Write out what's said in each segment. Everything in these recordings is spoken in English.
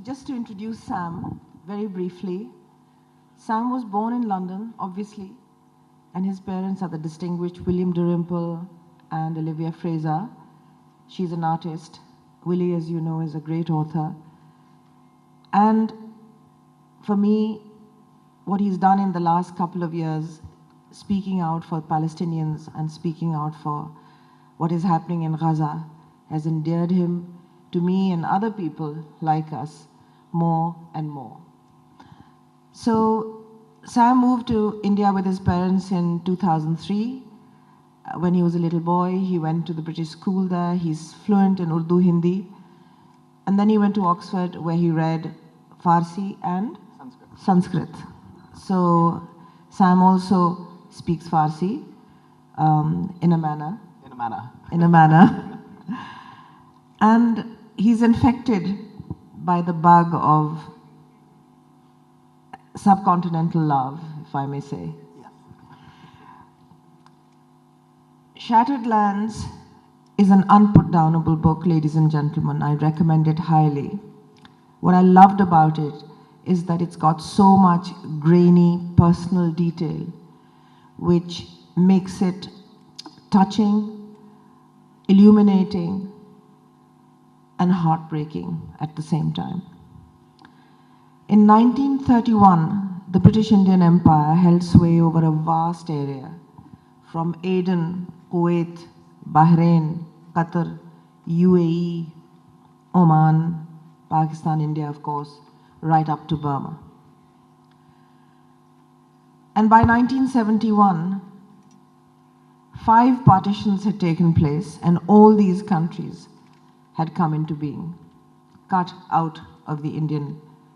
Just to introduce Sam very briefly, Sam was born in London, obviously, and his parents are the distinguished William Dalrymple and Olivia Fraser. She's an artist. Willie, as you know, is a great author. And for me, what he's done in the last couple of years, speaking out for Palestinians and speaking out for what is happening in Gaza, has endeared him to me and other people like us more and more. So Sam moved to India with his parents in 2003. When he was a little boy, he went to the British school there. He's fluent in Urdu, Hindi. And then he went to Oxford, where he read Farsi and Sanskrit. So Sam also speaks Farsi in a manner. And he's infected by the bug of subcontinental love, if I may say. Yeah. Shattered Lands is an unputdownable book, ladies and gentlemen. I recommend it highly. What I loved about it is that it's got so much grainy personal detail, which makes it touching, illuminating, and heartbreaking at the same time. In 1931, the British Indian Empire held sway over a vast area, from Aden, Kuwait, Bahrain, Qatar, UAE, Oman, Pakistan, India, of course, right up to Burma. And by 1971, 5 partitions had taken place, and all these countries had come into being, cut out of the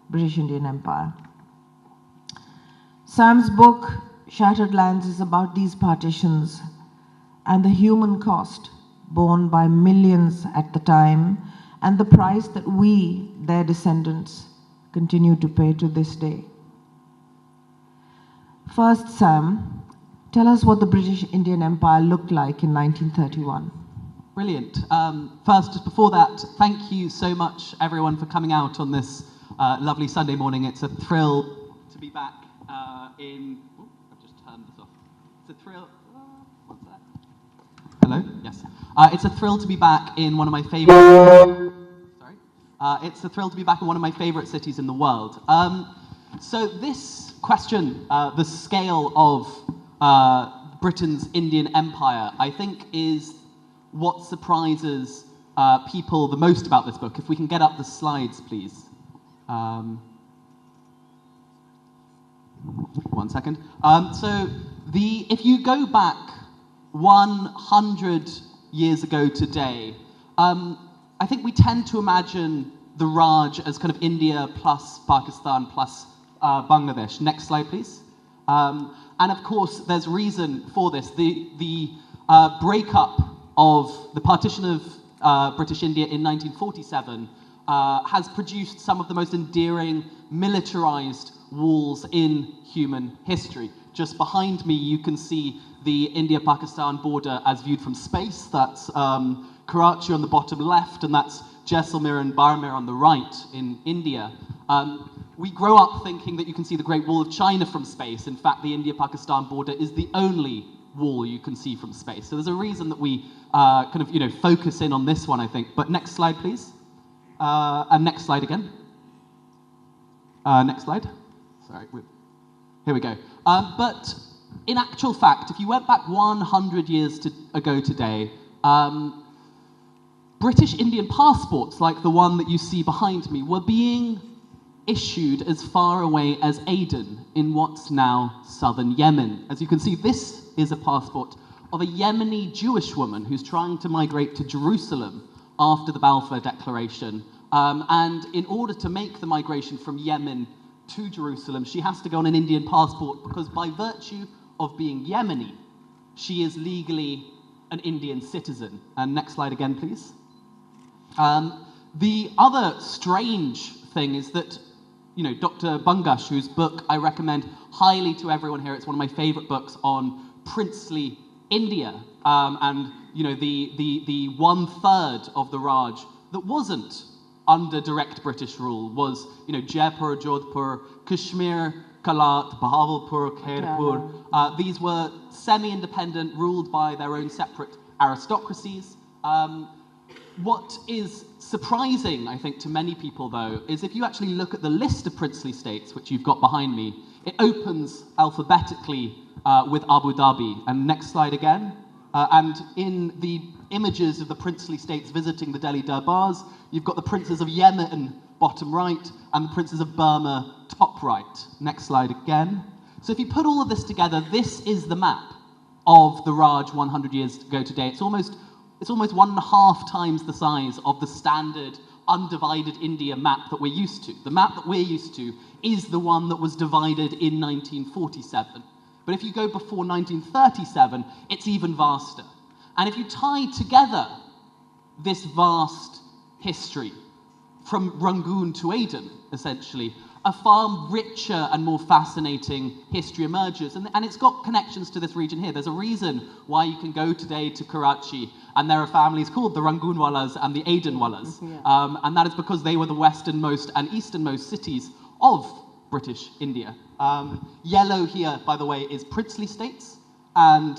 British Indian Empire. Sam's book, Shattered Lands, is about these partitions and the human cost borne by millions at the time, and the price that we, their descendants, continue to pay to this day. First, Sam, tell us what the British Indian Empire looked like in 1931. Brilliant. First, just before that, thank you so much, everyone, for coming out on this lovely Sunday morning. It's a thrill to be back in... Oh, I've just turned this off. It's a thrill... what's that? Hello? Yes. It's a thrill to be back in one of my favorite... Sorry. It's a thrill to be back in one of my favorite cities in the world. So this question, the scale of Britain's Indian Empire, I think is what surprises people the most about this book. If we can get up the slides, please. 1 second. If you go back 100 years ago today, I think we tend to imagine the Raj as kind of India plus Pakistan plus Bangladesh. Next slide, please. And of course, there's reason for this. The breakup of the partition of British India in 1947 has produced some of the most endearing militarized walls in human history. Just behind me, you can see the India-Pakistan border as viewed from space. That's Karachi on the bottom left, and that's Jaisalmer and Barmer on the right in India. We grow up thinking that you can see the Great Wall of China from space. In fact, the India-Pakistan border is the only wall you can see from space. So there's a reason that we focus in on this one, I think. But next slide, please. And next slide again. Next slide. Sorry, here we go. But in actual fact, if you went back 100 years ago today, British Indian passports, like the one that you see behind me, were being issued as far away as Aden in what's now southern Yemen. As you can see, this is a passport of a Yemeni Jewish woman who's trying to migrate to Jerusalem after the Balfour Declaration. And in order to make the migration from Yemen to Jerusalem, she has to go on an Indian passport because by virtue of being Yemeni, she is legally an Indian citizen. And next slide again, please. The other strange thing is that, Dr. Bungash, whose book I recommend highly to everyone here, it's one of my favorite books on princely India, and the 1/3 of the Raj that wasn't under direct British rule was, Jaipur, Jodhpur, Kashmir, Kalat, Bahawalpur, Khairpur. These were semi-independent, ruled by their own separate aristocracies. What is surprising, I think, to many people, though, is if you actually look at the list of princely states, which you've got behind me, it opens alphabetically with Abu Dhabi. And next slide again. And in the images of the princely states visiting the Delhi Darbars, you've got the princes of Yemen, bottom right, and the princes of Burma, top right. Next slide again. So if you put all of this together, this is the map of the Raj 100 years ago today. It's almost 1.5 times the size of the standard undivided India map that we're used to. The map that we're used to is the one that was divided in 1947. But if you go before 1937, it's even vaster. And if you tie together this vast history from Rangoon to Aden, essentially, a far richer and more fascinating history emerges. And it's got connections to this region here. There's a reason why you can go today to Karachi and there are families called the Rangoonwalas and the Adenwalas. Yeah. And that is because they were the westernmost and easternmost cities of British India. Yellow here, by the way, is princely states, and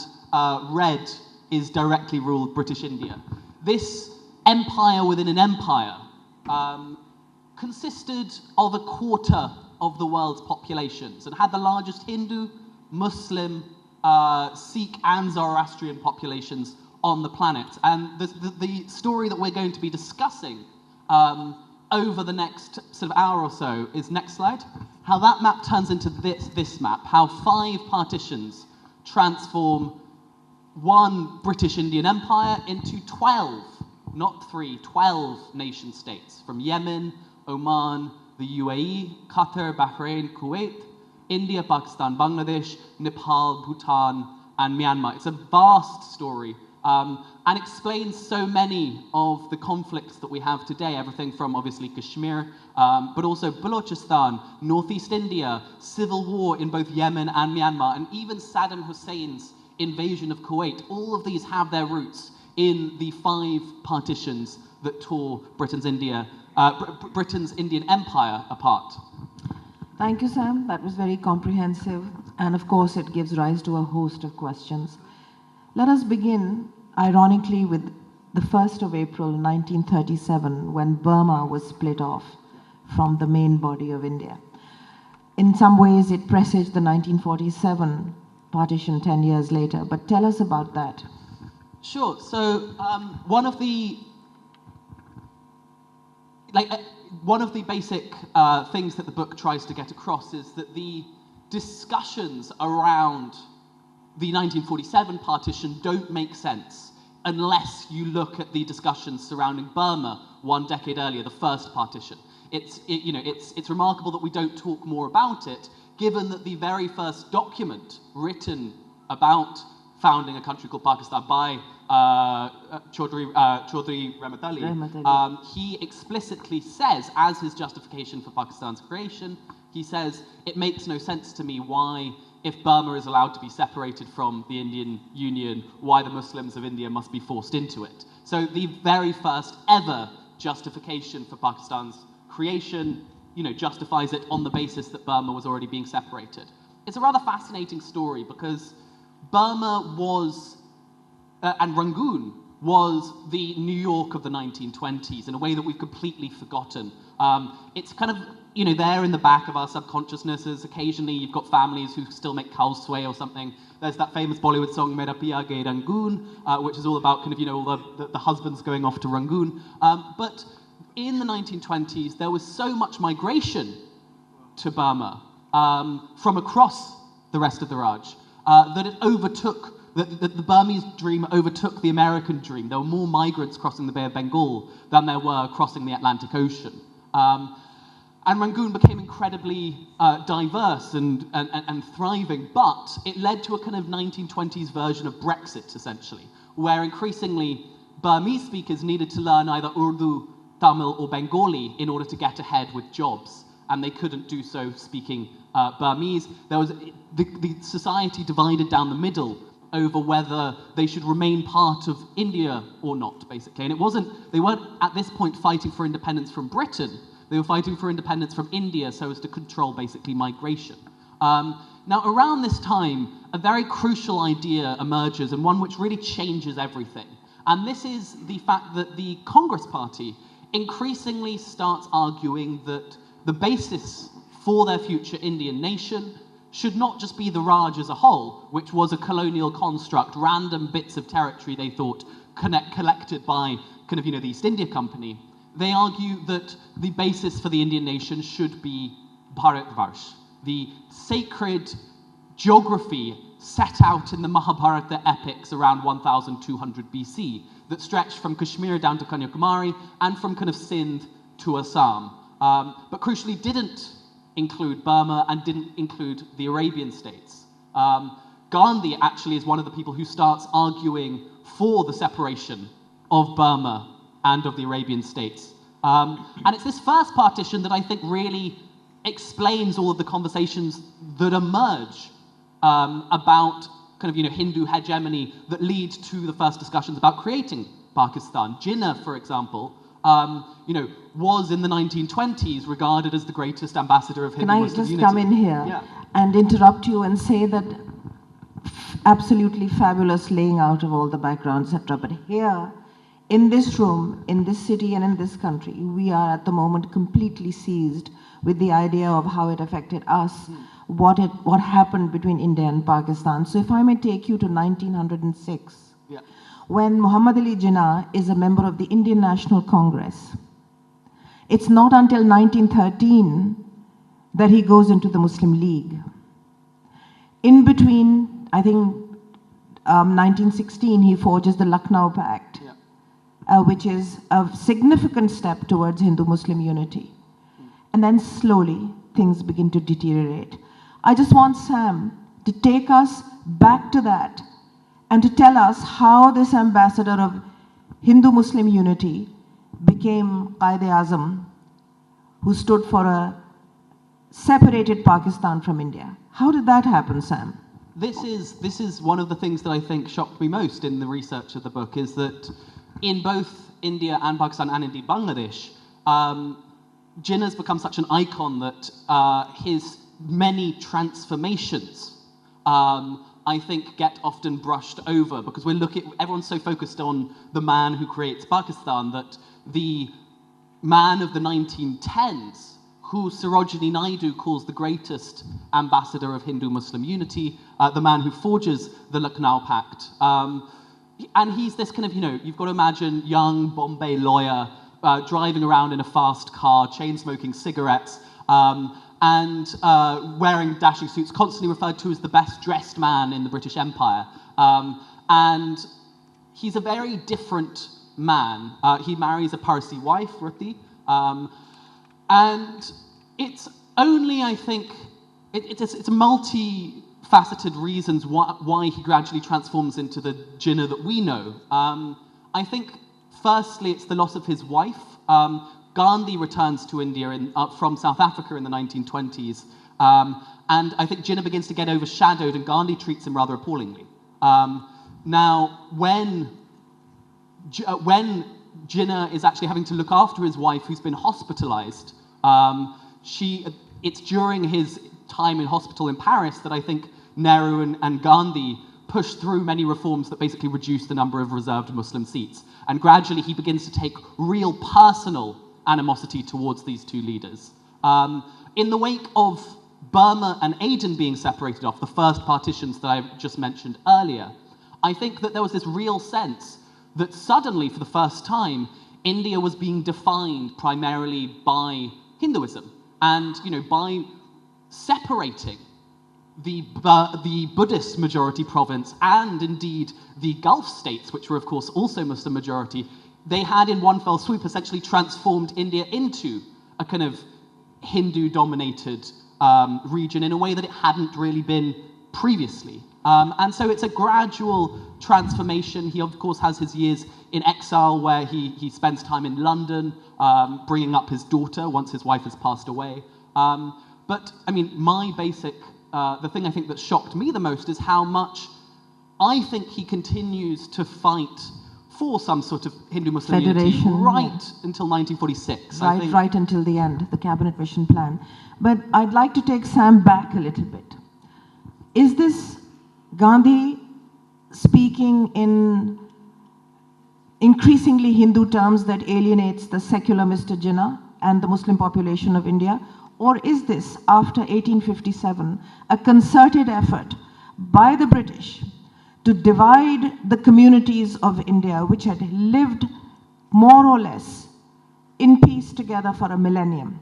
red is directly ruled British India. This empire within an empire consisted of a quarter of the world's populations and had the largest Hindu, Muslim, Sikh and Zoroastrian populations on the planet. And the story that we're going to be discussing over the next sort of hour or so is, next slide, how that map turns into this map, how 5 partitions transform one British Indian empire into 12, not 3, 12 nation states, from Yemen, Oman, the UAE, Qatar, Bahrain, Kuwait, India, Pakistan, Bangladesh, Nepal, Bhutan, and Myanmar. It's a vast story and explains so many of the conflicts that we have today, everything from obviously Kashmir, but also Balochistan, Northeast India, civil war in both Yemen and Myanmar, and even Saddam Hussein's invasion of Kuwait. All of these have their roots in the 5 partitions that tore Britain's Indian empire apart. Thank you, Sam. That was very comprehensive. And of course, it gives rise to a host of questions. Let us begin, ironically, with the 1st of April 1937, when Burma was split off from the main body of India. In some ways, it presaged the 1947 partition 10 years later. But tell us about that. Sure. So one of the basic things that the book tries to get across is that the discussions around the 1947 partition don't make sense unless you look at the discussions surrounding Burma 1 decade earlier, the first partition. It's remarkable that we don't talk more about it, given that the very first document written about founding a country called Pakistan by Chaudhry Rahmat Ali, he explicitly says, as his justification for Pakistan's creation, he says, it makes no sense to me why, if Burma is allowed to be separated from the Indian Union, why the Muslims of India must be forced into it. So the very first ever justification for Pakistan's creation, justifies it on the basis that Burma was already being separated. It's a rather fascinating story because Burma was, and Rangoon was the New York of the 1920s in a way that we've completely forgotten. It's kind of, there in the back of our subconsciousnesses. Occasionally you've got families who still make kalsway or something. There's that famous Bollywood song, Mera Piya Ge Rangoon, which is all about kind of, all the husbands going off to Rangoon. But in the 1920s, there was so much migration to Burma from across the rest of the Raj that it overtook, the Burmese dream overtook the American dream. There were more migrants crossing the Bay of Bengal than there were crossing the Atlantic Ocean. And Rangoon became incredibly diverse and thriving, but it led to a kind of 1920s version of Brexit, essentially, where increasingly Burmese speakers needed to learn either Urdu, Tamil, or Bengali in order to get ahead with jobs, and they couldn't do so speaking Burmese. There was the society divided down the middle over whether they should remain part of India or not, basically. And they weren't at this point fighting for independence from Britain. They were fighting for independence from India so as to control, basically, migration. Now, around this time, a very crucial idea emerges, and one which really changes everything. And this is the fact that the Congress Party increasingly starts arguing that the basis for their future Indian nation should not just be the Raj as a whole, which was a colonial construct, random bits of territory they thought collected by kind of, the East India Company. They argue that the basis for the Indian nation should be Bharatvarsh, the sacred geography set out in the Mahabharata epics around 1200 BC that stretched from Kashmir down to Kanyakumari and from kind of Sindh to Assam, but crucially didn't include Burma and didn't include the Arabian states. Gandhi actually is one of the people who starts arguing for the separation of Burma and of the Arabian states. And it's this first partition that I think really explains all of the conversations that emerge about kind of, Hindu hegemony that lead to the first discussions about creating Pakistan. Jinnah, for example, was in the 1920s regarded as the greatest ambassador of Hindu Muslim unity. Can I just come in here and interrupt you and say that absolutely fabulous laying out of all the background, etc. But here, in this room, in this city and in this country, we are at the moment completely seized with the idea of how it affected us, what happened between India and Pakistan. So if I may take you to 1906, when Muhammad Ali Jinnah is a member of the Indian National Congress. It's not until 1913 that he goes into the Muslim League. In between, I think, 1916, he forges the Lucknow Pact, which is a significant step towards Hindu-Muslim unity. And then slowly, things begin to deteriorate. I just want Sam to take us back to that and to tell us how this ambassador of Hindu-Muslim unity became Qaid-e-Azam, who stood for a separated Pakistan from India. How did that happen, Sam? This is one of the things that I think shocked me most in the research of the book, is that in both India and Pakistan and indeed Bangladesh, Jinnah's become such an icon that his many transformations, I think, get often brushed over, because everyone's so focused on the man who creates Pakistan that the man of the 1910s, who Sarojini Naidu calls the greatest ambassador of Hindu-Muslim unity, the man who forges the Lucknow Pact. And he's this kind of, you've got to imagine young Bombay lawyer driving around in a fast car, chain-smoking cigarettes, and wearing dashing suits, constantly referred to as the best-dressed man in the British Empire. And he's a very different man. He marries a Parsi wife, Ruti, and it's only, I think, it's a multi-faceted reasons why he gradually transforms into the Jinnah that we know. I think, firstly, it's the loss of his wife. Gandhi returns to India from South Africa in the 1920s, and I think Jinnah begins to get overshadowed, and Gandhi treats him rather appallingly. Now, when Jinnah is actually having to look after his wife, who's been hospitalized, it's during his time in hospital in Paris that I think Nehru and Gandhi pushed through many reforms that basically reduced the number of reserved Muslim seats. And gradually he begins to take real personal animosity towards these two leaders. In the wake of Burma and Aden being separated off, the first partitions that I just mentioned earlier, I think that there was this real sense that suddenly, for the first time, India was being defined primarily by Hinduism, and by separating the Buddhist majority province and indeed the Gulf states, which were of course also Muslim majority. They had in one fell swoop essentially transformed India into a kind of Hindu-dominated region in a way that it hadn't really been previously. And so it's a gradual transformation. He, of course, has his years in exile where he spends time in London, bringing up his daughter once his wife has passed away. But, I mean, the thing I think that shocked me the most is how much I think he continues to fight for some sort of Hindu-Muslim unity Federation, right until 1946. I think. Right until the end, the Cabinet Mission Plan. But I'd like to take Sam back a little bit. Is this Gandhi speaking in increasingly Hindu terms that alienates the secular Mr. Jinnah and the Muslim population of India? Or is this, after 1857, a concerted effort by the British to divide the communities of India, which had lived more or less in peace together for a millennium?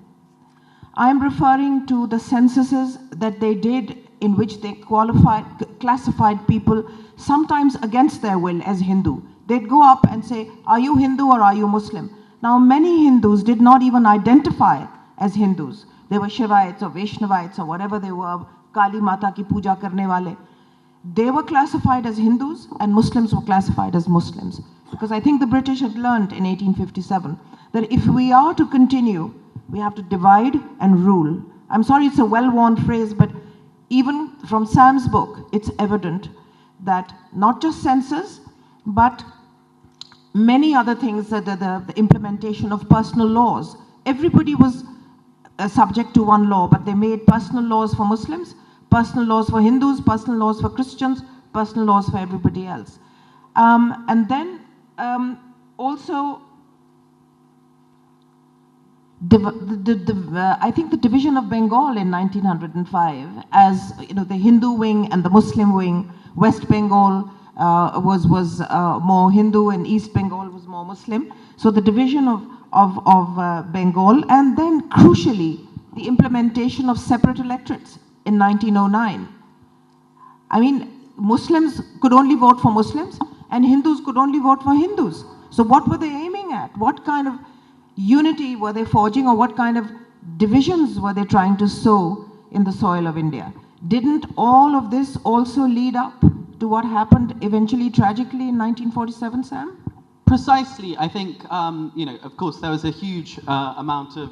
I'm referring to the censuses that they did, in which they classified people sometimes against their will as Hindu. They'd go up and say, are you Hindu or are you Muslim? Now, many Hindus did not even identify as Hindus. They were Shivaites or Vaishnavites or whatever they were, Kali Mata ki puja karne wale. They were classified as Hindus and Muslims were classified as Muslims. Because I think the British had learned in 1857 that if we are to continue, we have to divide and rule. I'm sorry, it's a well-worn phrase, but even from Sam's book, it's evident that not just census, but many other things, the implementation of personal laws. Everybody was subject to one law, but they made personal laws for Muslims, personal laws for Hindus, personal laws for Christians, personal laws for everybody else. And then also, I think the division of Bengal in 1905, as you know, the Hindu wing and the Muslim wing, West Bengal was more Hindu and East Bengal was more Muslim. So the division of Bengal, and then crucially, the implementation of separate electorates in 1909. I mean, Muslims could only vote for Muslims and Hindus could only vote for Hindus. So what were they aiming at? What kind of unity were they forging, or what kind of divisions were they trying to sow in the soil of India? Didn't all of this also lead up to what happened eventually tragically in 1947, Sam? Precisely. I think, you know, of course, there was a huge amount of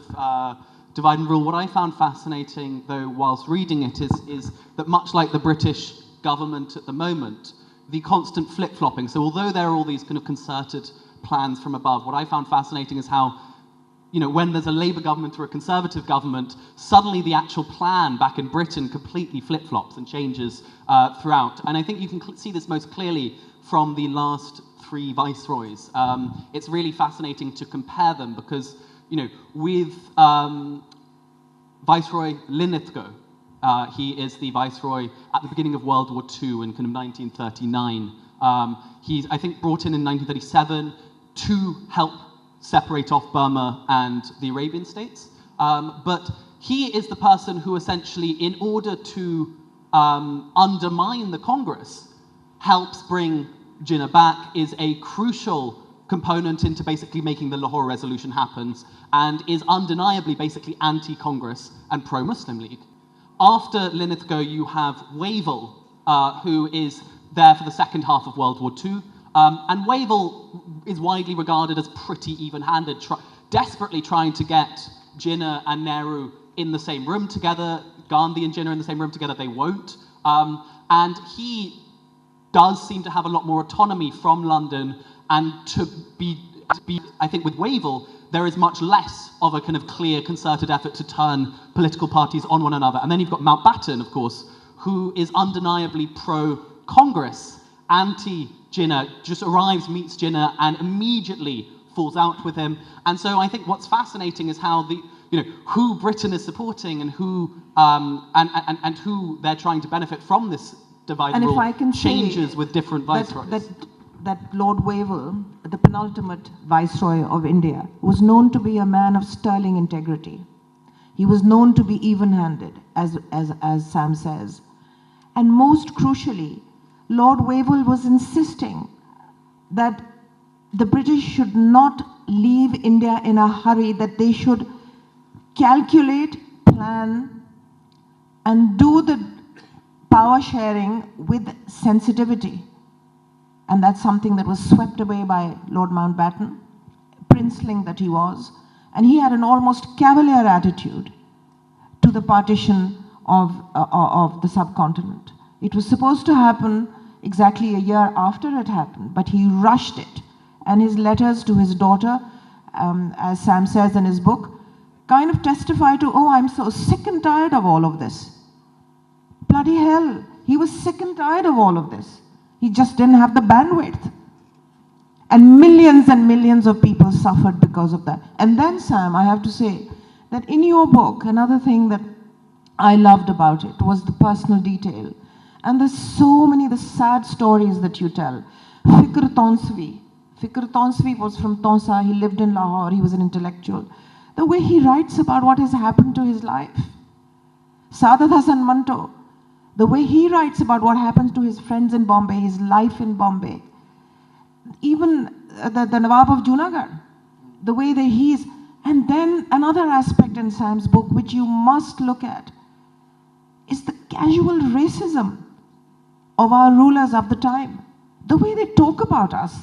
divide and rule. What I found fascinating, though, whilst reading it, is that much like the British government at the moment, the constant flip-flopping. So although there are all these kind of concerted plans from above, what I found fascinating is how, you know, when there's a Labour government or a Conservative government, suddenly the actual plan back in Britain completely flip-flops and changes throughout. And I think you can see this most clearly from the last three viceroys. It's really fascinating to compare them because, you know, with Viceroy Linlithgow, he is the viceroy at the beginning of World War II in kind of 1939. He's, I think, brought in 1937 to help separate off Burma and the Arabian states. But he is the person who essentially, in order to undermine the Congress, helps bring Jinnah back, is a crucial component into basically making the Lahore Resolution happen, and is undeniably basically anti-Congress and pro-Muslim League. After Linlithgow, you have Wavell, who is there for the second half of World War II. And Wavell is widely regarded as pretty even-handed, desperately trying to get Jinnah and Nehru in the same room together. Gandhi and Jinnah in the same room together, they won't. And he does seem to have a lot more autonomy from London, and to be I think with Wavell, there is much less of a kind of clear concerted effort to turn political parties on one another. And then you've got Mountbatten, of course, who is undeniably pro-Congress, anti-Jinnah, just arrives, meets Jinnah, and immediately falls out with him. And so I think what's fascinating is how the, you know, who Britain is supporting and who and who they're trying to benefit from this divide and rule changes with different viceroys. That Lord Wavell, the penultimate viceroy of India, was known to be a man of sterling integrity. He was known to be even-handed, as Sam says. And most crucially, Lord Wavell was insisting that the British should not leave India in a hurry, that they should calculate, plan, and do the power sharing with sensitivity. And that's something that was swept away by Lord Mountbatten, princeling that he was. And he had an almost cavalier attitude to the partition of the subcontinent. It was supposed to happen exactly a year after it happened, but he rushed it. And his letters to his daughter, as Sam says in his book, kind of testify to, oh, I'm so sick and tired of all of this. Bloody hell, he was sick and tired of all of this. He just didn't have the bandwidth. And millions of people suffered because of that. And then, Sam, I have to say that in your book, another thing that I loved about it was the personal detail. And there's so many, the sad stories that you tell. Fikr Tonsvi was from Tonsa, he lived in Lahore, he was an intellectual. The way he writes about what has happened to his life. Saadat Hasan Manto, the way he writes about what happens to his friends in Bombay, his life in Bombay. Even the Nawab of Junagadh, the way that he is. And then another aspect in Sam's book, which you must look at, is the casual racism of our rulers of the time. The way they talk about us.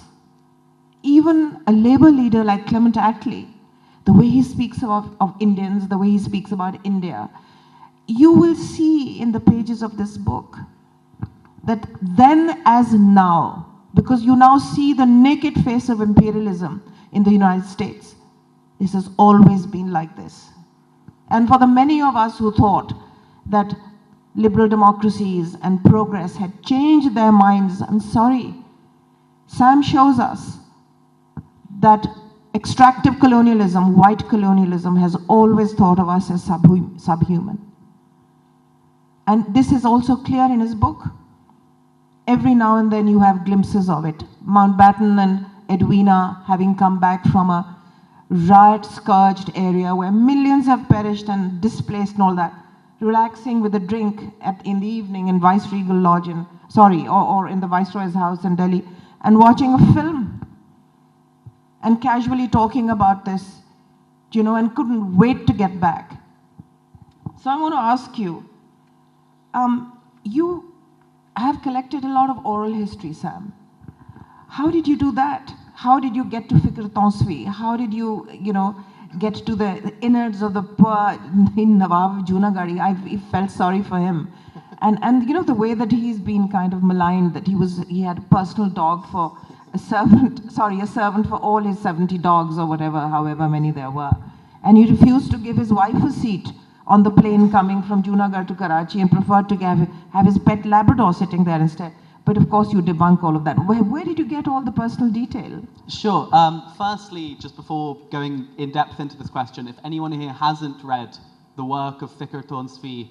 Even a labor leader like Clement Attlee, the way he speaks of Indians, the way he speaks about India, you will see in the pages of this book that then as now, because you now see the naked face of imperialism in the United States, this has always been like this. And for the many of us who thought that liberal democracies and progress had changed their minds, I'm sorry. Sam shows us that extractive colonialism, white colonialism, has always thought of us as subhuman. And this is also clear in his book. Every now and then you have glimpses of it. Mountbatten and Edwina having come back from a riot-scourged area where millions have perished and displaced and all that, relaxing with a drink in the evening in Viceregal Lodge or in the Viceroy's house in Delhi, and watching a film and casually talking about this, and couldn't wait to get back. So I want to ask you, you have collected a lot of oral history, Sam. How did you do that? How did you get to Fikr Tonsvi? How did you, get to the innards of the poor Nawab of Junagadh? I felt sorry for him. And the way that he's been kind of maligned, that he had a personal dog for a servant for all his 70 dogs or whatever, however many there were. And he refused to give his wife a seat on the plane coming from Junagadh to Karachi and preferred to have his pet Labrador sitting there instead. But of course you debunk all of that. Where did you get all the personal detail? Sure. Firstly, just before going in depth into this question, if anyone here hasn't read the work of Fikr Tonsvi,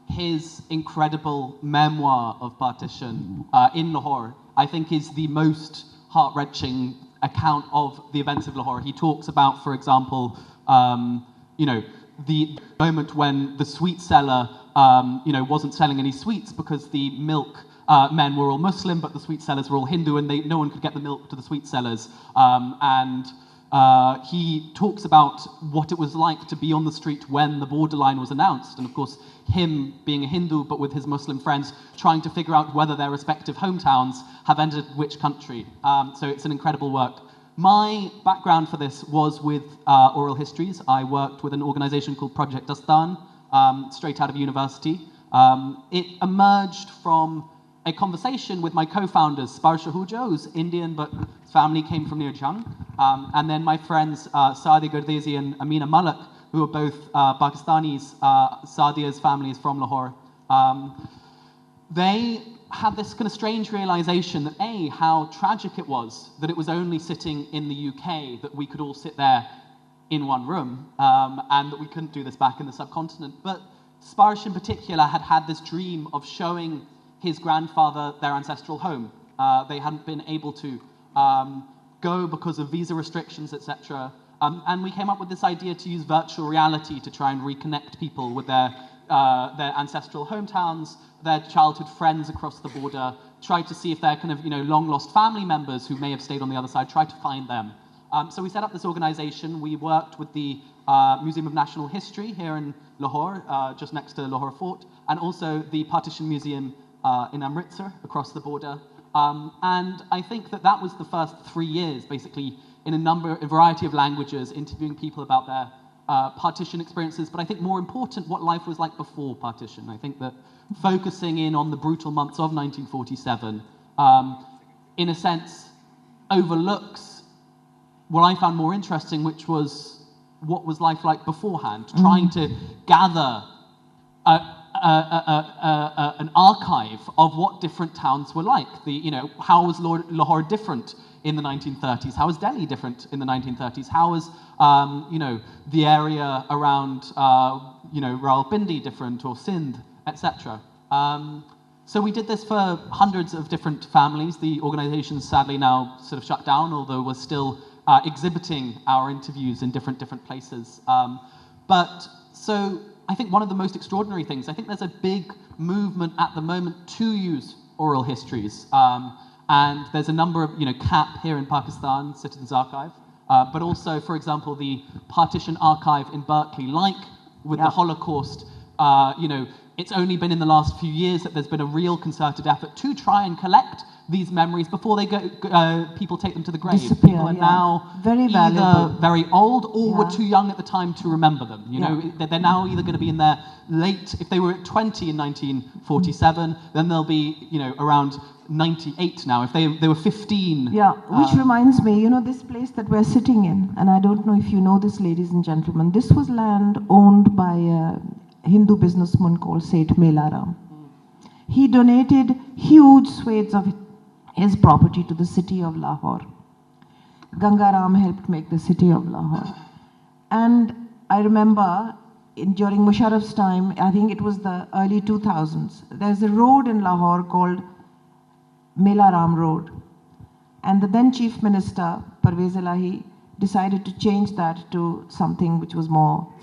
his incredible memoir of partition in Lahore, I think is the most heart-wrenching account of the events of Lahore. He talks about, for example, the moment when the sweet seller, wasn't selling any sweets because the milk men were all Muslim, but the sweet sellers were all Hindu, and no one could get the milk to the sweet sellers. He talks about what it was like to be on the street when the borderline was announced, and of course, him being a Hindu, but with his Muslim friends, trying to figure out whether their respective hometowns have entered which country. So it's an incredible work. My background for this was with oral histories. I worked with an organization called Project Dastan, straight out of university. It emerged from a conversation with my co-founders, Sparsha Huja, who's Indian, but his family came from near Jhang, and then my friends Saadi Gardezi and Amina Malak, who are both Pakistanis. Saadia's family is from Lahore. They had this kind of strange realization that how tragic it was that it was only sitting in the UK that we could all sit there in one room, and that we couldn't do this back in the subcontinent. But Sparsh in particular had this dream of showing his grandfather their ancestral home. They hadn't been able to go because of visa restrictions, etc. And we came up with this idea to use virtual reality to try and reconnect people with their ancestral hometowns, their childhood friends across the border, try to see if they're kind of long-lost family members who may have stayed on the other side, try to find them. So we set up this organization. We worked with the Museum of National History here in Lahore, just next to Lahore Fort, and also the Partition Museum in Amritsar, across the border. And I think that was the first 3 years, basically, in a variety of languages, interviewing people about their partition experiences, but I think more important, what life was like before partition. I think that focusing in on the brutal months of 1947, in a sense, overlooks what I found more interesting, which was what was life like beforehand, trying to gather an archive of what different towns were like. How was Lahore different in the 1930s? How was Delhi different in the 1930s? How was, the area around, Rawalpindi different, or Sindh, etc. So we did this for hundreds of different families. The organization's sadly now sort of shut down, although we're still exhibiting our interviews in different places. So I think one of the most extraordinary things, I think there's a big movement at the moment to use oral histories. And there's a number of, CAP here in Pakistan, Citizens Archive, but also, for example, the Partition Archive in Berkeley, like with the Holocaust, it's only been in the last few years that there's been a real concerted effort to try and collect these memories before they people take them to the grave. Disappear, people are now very either valuable. very old or were too young at the time to remember them. They're now either going to be in their late, if they were at 20 in 1947, then they'll be, around 98 now. If they were 15. Yeah, which reminds me, this place that we're sitting in, and I don't know if you know this, ladies and gentlemen, this was land owned by a Hindu businessman called Sath Melaram. He donated huge swathes of his property to the city of Lahore. Gangaram helped make the city of Lahore. And I remember during Musharraf's time, I think it was the early 2000s, there's a road in Lahore called Melaram Road. And the then Chief Minister, Parvez Elahi, decided to change that to something which was more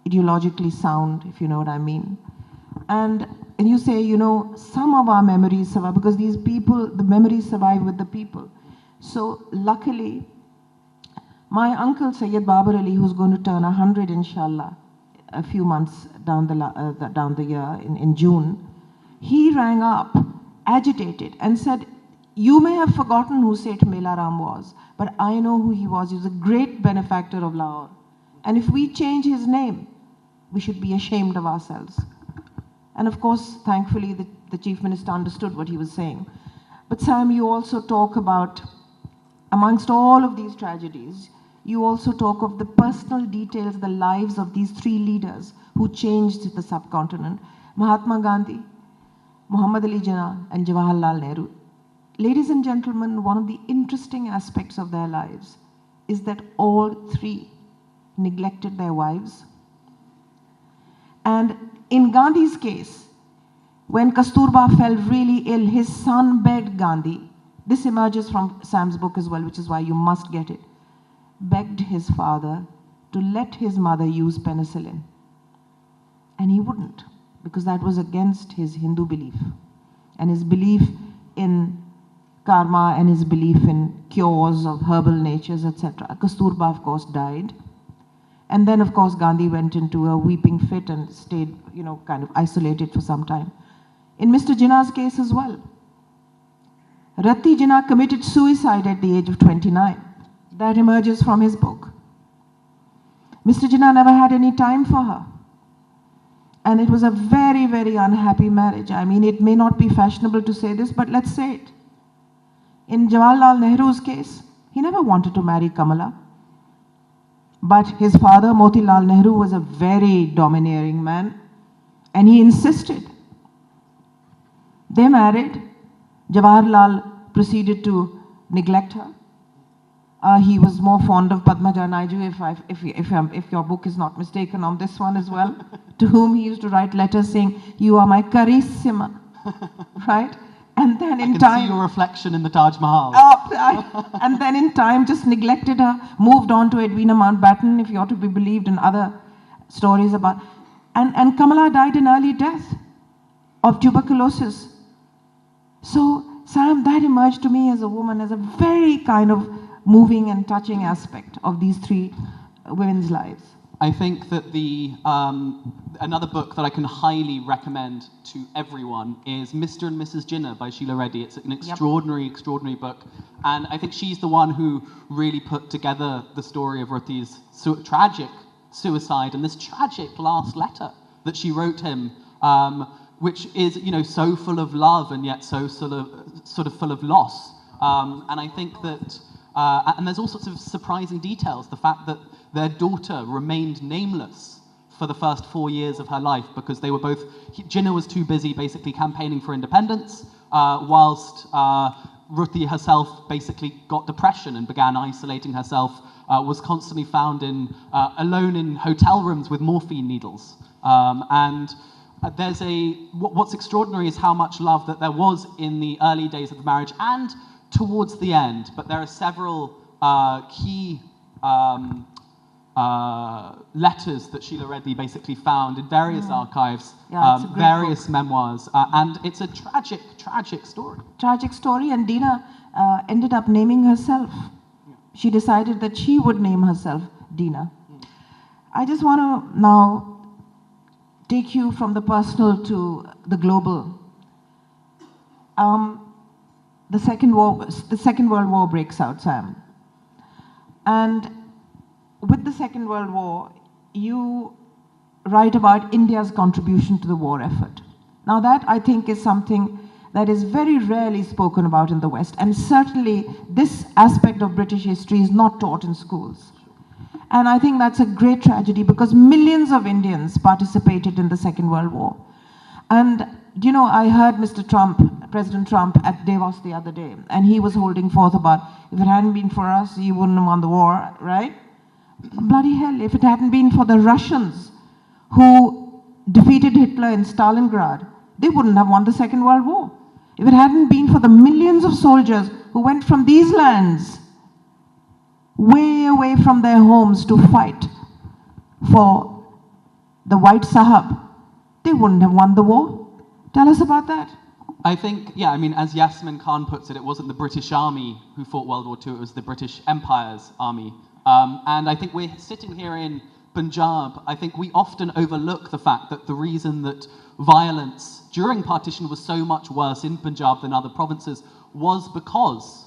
ideologically sound, if you know what I mean. And you say, some of our memories survive because these people, the memories survive with the people. So luckily, my uncle Sayyid Babar Ali, who's going to turn 100 inshallah, a few months down the year in June, he rang up, agitated, and said, you may have forgotten who Sath Melaram was, but I know who he was. He was a great benefactor of Lahore. And if we change his name, we should be ashamed of ourselves. And of course, thankfully, the Chief Minister understood what he was saying. But Sam, you also talk about, amongst all of these tragedies, you also talk of the personal details, the lives of these three leaders who changed the subcontinent. Mahatma Gandhi, Muhammad Ali Jinnah, and Jawaharlal Nehru. Ladies and gentlemen, one of the interesting aspects of their lives is that all three neglected their wives. And in Gandhi's case, when Kasturba fell really ill, his son begged Gandhi, this emerges from Sam's book as well, which is why you must get it, begged his father to let his mother use penicillin. And he wouldn't, because that was against his Hindu belief, and his belief in karma, and his belief in cures of herbal natures, etc. Kasturba, of course, died. And then, of course, Gandhi went into a weeping fit and stayed, kind of isolated for some time. In Mr. Jinnah's case as well. Rati Jinnah committed suicide at the age of 29. That emerges from his book. Mr. Jinnah never had any time for her. And it was a very, very unhappy marriage. I mean, it may not be fashionable to say this, but let's say it. In Jawaharlal Nehru's case, he never wanted to marry Kamala. But his father, Motilal Nehru, was a very domineering man, and he insisted. They married. Jawaharlal proceeded to neglect her. He was more fond of Padmaja Naiju, if your book is not mistaken on this one as well, to whom he used to write letters saying, you are my carissima, right? And then in time, I can see your reflection in the Taj Mahal. And then in time, just neglected her, moved on to Edwina Mountbatten, if you're to be believed in other stories about. And Kamala died in early death of tuberculosis. So, Sam, that emerged to me as a woman as a very kind of moving and touching aspect of these three women's lives. I think that another book that I can highly recommend to everyone is Mr. and Mrs. Jinnah by Sheila Reddy. It's an extraordinary, extraordinary book. And I think she's the one who really put together the story of Rati's tragic suicide and this tragic last letter that she wrote him, which is, so full of love and yet so sort of full of loss. And I think that, and there's all sorts of surprising details. The fact that their daughter remained nameless for the first 4 years of her life because they were both, Jinnah was too busy basically campaigning for independence, whilst Ruthie herself basically got depression and began isolating herself, was constantly found alone in hotel rooms with morphine needles. What's extraordinary is how much love that there was in the early days of the marriage and towards the end, but there are several key letters that Sheila Reddy basically found in various archives, various memoirs, and it's a tragic, tragic story. Tragic story, and Dina ended up naming herself. Yeah. She decided that she would name herself Dina. I just want to now take you from the personal to the global. The Second World War breaks out, Sam. And with the Second World War, you write about India's contribution to the war effort. Now that, I think, is something that is very rarely spoken about in the West. And certainly, this aspect of British history is not taught in schools. And I think that's a great tragedy because millions of Indians participated in the Second World War. And, I heard President Trump at Davos the other day, and he was holding forth about, if it hadn't been for us, he wouldn't have won the war, right? Bloody hell, if it hadn't been for the Russians who defeated Hitler in Stalingrad, they wouldn't have won the Second World War. If it hadn't been for the millions of soldiers who went from these lands way away from their homes to fight for the White Sahab, they wouldn't have won the war. Tell us about that. I think, as Yasmin Khan puts it, it wasn't the British Army who fought World War II, it was the British Empire's army. And I think we're sitting here in Punjab, I think we often overlook the fact that the reason that violence during partition was so much worse in Punjab than other provinces was because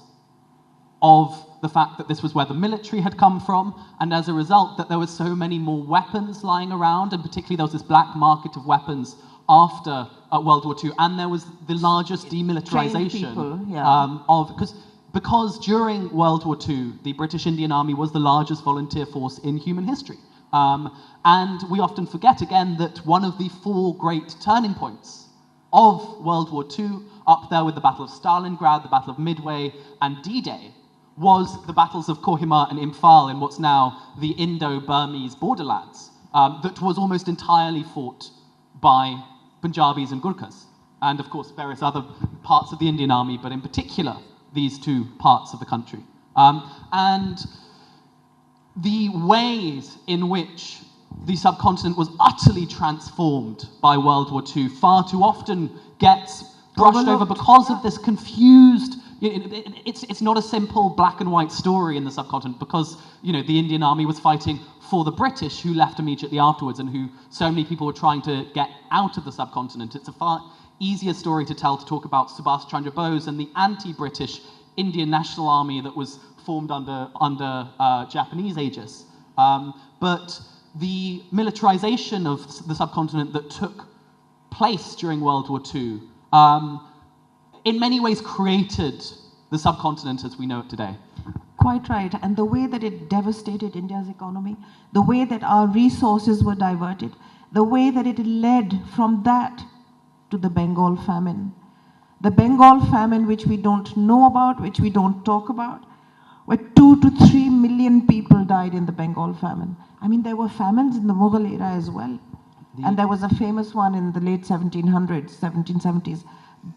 of the fact that this was where the military had come from, and as a result that there were so many more weapons lying around, and particularly there was this black market of weapons after World War II, and there was the largest demilitarization because during World War II, the British Indian Army was the largest volunteer force in human history. And we often forget, again, that one of the 4 great turning points of World War II, up there with the Battle of Stalingrad, the Battle of Midway, and D-Day, was the battles of Kohima and Imphal in what's now the Indo-Burmese borderlands, that was almost entirely fought by Punjabis and Gurkhas, and of course various other parts of the Indian Army, but in particular these 2 parts of the country. And the ways in which the subcontinent was utterly transformed by World War II far too often gets brushed over because of this confused, it's not a simple black and white story in the subcontinent because, the Indian Army was fighting for the British who left immediately afterwards and who so many people were trying to get out of the subcontinent. It's a far easier story to tell, to talk about Subhas Chandra Bose and the anti-British Indian National Army that was formed under Japanese aegis. But the militarization of the subcontinent that took place during World War II in many ways created the subcontinent as we know it today. Quite right. And the way that it devastated India's economy, the way that our resources were diverted, the way that it led from that to the Bengal famine. The Bengal famine, which we don't know about, which we don't talk about, where 2 to 3 million people died in the Bengal famine. I mean, there were famines in the Mughal era as well. And there was a famous one in the late 1700s, 1770s.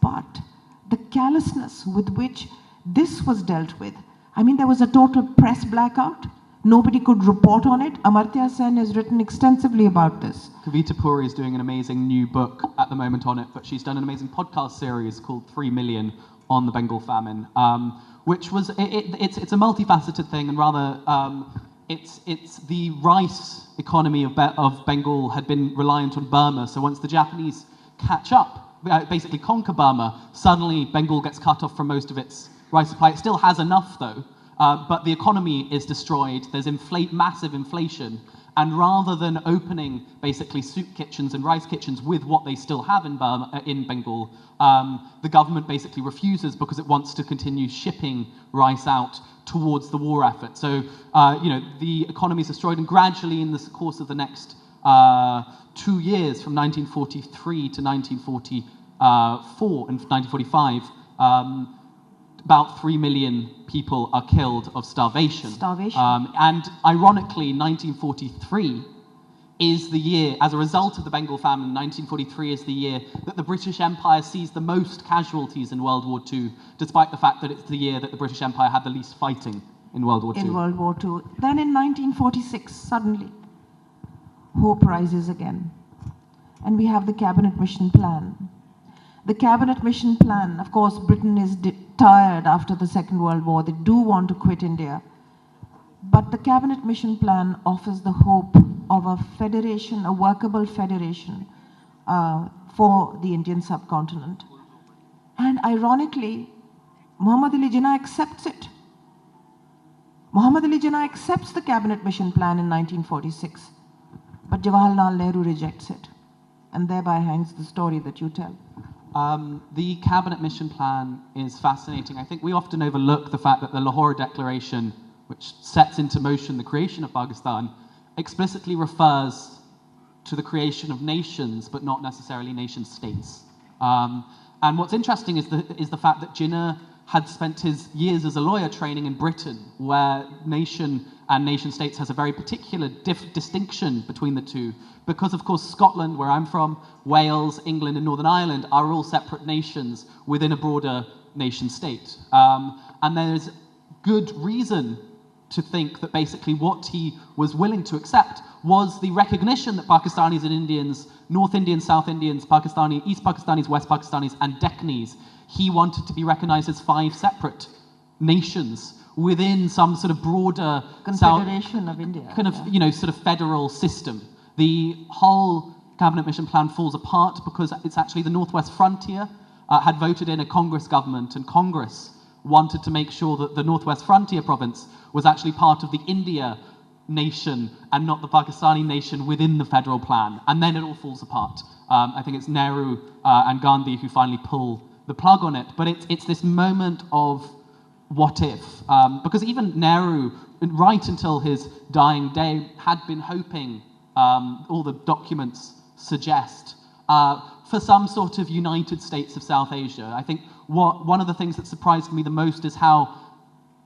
But the callousness with which this was dealt with, I mean, there was a total press blackout. Nobody could report on it. Amartya Sen has written extensively about this. Kavita Puri is doing an amazing new book at the moment on it, but she's done an amazing podcast series called 3 Million on the Bengal famine, which was, it's a multifaceted thing, and rather it's the rice economy of Bengal had been reliant on Burma, so once the Japanese catch up, basically conquer Burma, suddenly Bengal gets cut off from most of its rice supply. It still has enough though, but the economy is destroyed. There's massive inflation, And rather than opening basically soup kitchens and rice kitchens with what they still have in Burma, in Bengal, the government basically refuses because it wants to continue shipping rice out towards the war effort. So, the economy is destroyed, and gradually in the course of the next 2 years, from 1943 to 1944 and 1945, about 3 million people are killed of starvation. And ironically, 1943 is the year, as a result of the Bengal famine, 1943 is the year that the British Empire sees the most casualties in World War II, despite the fact that it's the year that the British Empire had the least fighting in World War II. In World War II. Then in 1946, suddenly, hope rises again. And we have the Cabinet Mission Plan. The Cabinet Mission Plan, of course, Britain is tired after the Second World War. They do want to quit India. But the Cabinet Mission Plan offers the hope of a federation, a workable federation for the Indian subcontinent. And ironically, Muhammad Ali Jinnah accepts it. Muhammad Ali Jinnah accepts the Cabinet Mission Plan in 1946, but Jawaharlal Nehru rejects it. And thereby hangs the story that you tell. The Cabinet Mission Plan is fascinating. I think we often overlook the fact that the Lahore Declaration, which sets into motion the creation of Pakistan, explicitly refers to the creation of nations, but not necessarily nation states. And what's interesting is the fact that Jinnah had spent his years as a lawyer training in Britain, where nation and nation states has a very particular distinction between the two, because of course Scotland, where I'm from, Wales, England and Northern Ireland are all separate nations within a broader nation state. And there's good reason to think that basically what he was willing to accept was the recognition that Pakistanis and Indians, North Indians, South Indians, Pakistani, East Pakistanis, West Pakistanis and Deccans, he wanted to be recognized as 5 separate nations within some sort of broader Confederation of India. Kind of, sort of federal system. The whole Cabinet Mission Plan falls apart because it's actually the Northwest Frontier had voted in a Congress government, and Congress wanted to make sure that the Northwest Frontier province was actually part of the India nation and not the Pakistani nation within the federal plan. And then it all falls apart. I think it's Nehru and Gandhi who finally pull the plug on it. But it's this moment of what if? Because even Nehru, right until his dying day, had been hoping, all the documents suggest, for some sort of United States of South Asia. I think one of the things that surprised me the most is how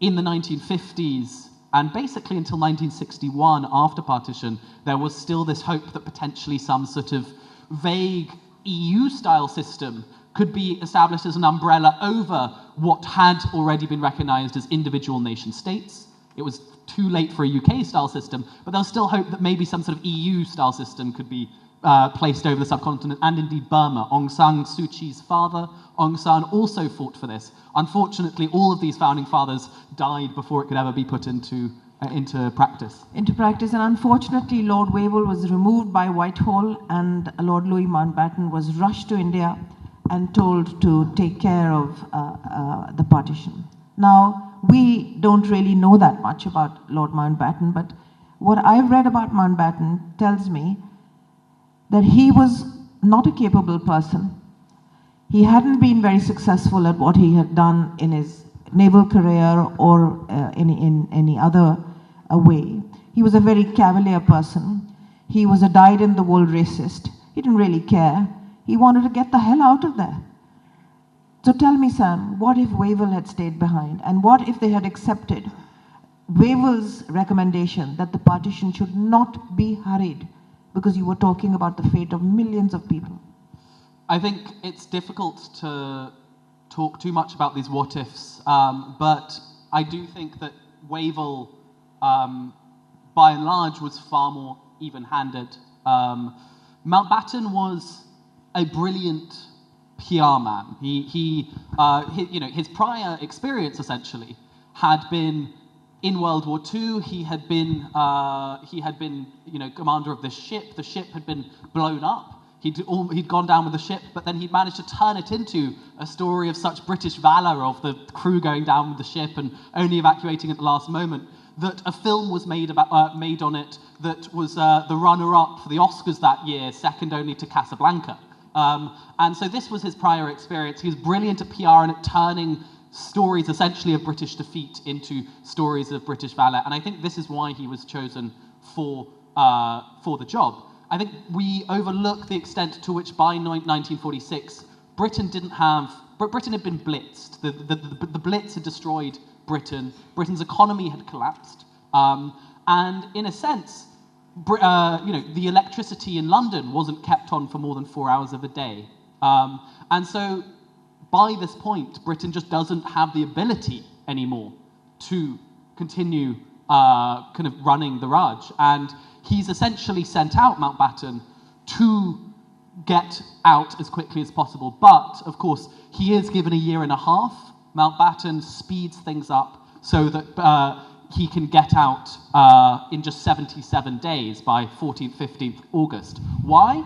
in the 1950s, and basically until 1961, after partition, there was still this hope that potentially some sort of vague EU-style system could be established as an umbrella over what had already been recognized as individual nation states. It was too late for a UK-style system, but there was still hope that maybe some sort of EU-style system could be placed over the subcontinent, and indeed Burma. Aung San Suu Kyi's father, Aung San, also fought for this. Unfortunately, all of these founding fathers died before it could ever be put into practice. Into practice, and unfortunately, Lord Wavell was removed by Whitehall, and Lord Louis Mountbatten was rushed to India and told to take care of the partition. Now, we don't really know that much about Lord Mountbatten, but what I've read about Mountbatten tells me that he was not a capable person. He hadn't been very successful at what he had done in his naval career or in any other way. He was a very cavalier person. He was a dyed-in-the-wool racist. He didn't really care. He wanted to get the hell out of there. So tell me, Sam, what if Wavell had stayed behind? And what if they had accepted Wavell's recommendation that the partition should not be hurried? Because you were talking about the fate of millions of people. I think it's difficult to talk too much about these what-ifs, but I do think that Wavell, by and large, was far more even-handed. Mountbatten was a brilliant PR man. His prior experience essentially had been in World War II. He had been commander of this ship. The ship had been blown up. He'd gone down with the ship, but then he'd managed to turn it into a story of such British valor of the crew going down with the ship and only evacuating at the last moment. that a film was made on it that was the runner-up for the Oscars that year, second only to Casablanca. And so this was his prior experience. He was brilliant at PR and at turning stories essentially of British defeat into stories of British valor. And I think this is why he was chosen for the job. I think we overlook the extent to which by 1946, Britain had been blitzed. The Blitz had destroyed Britain. Britain's economy had collapsed. And in a sense, the electricity in London wasn't kept on for more than 4 hours of a day. And so by this point, Britain just doesn't have the ability anymore to continue kind of running the Raj. And he's essentially sent out Mountbatten to get out as quickly as possible. But, of course, he is given a year and a half. Mountbatten speeds things up so that he can get out in just 77 days by 14th, 15th August. Why?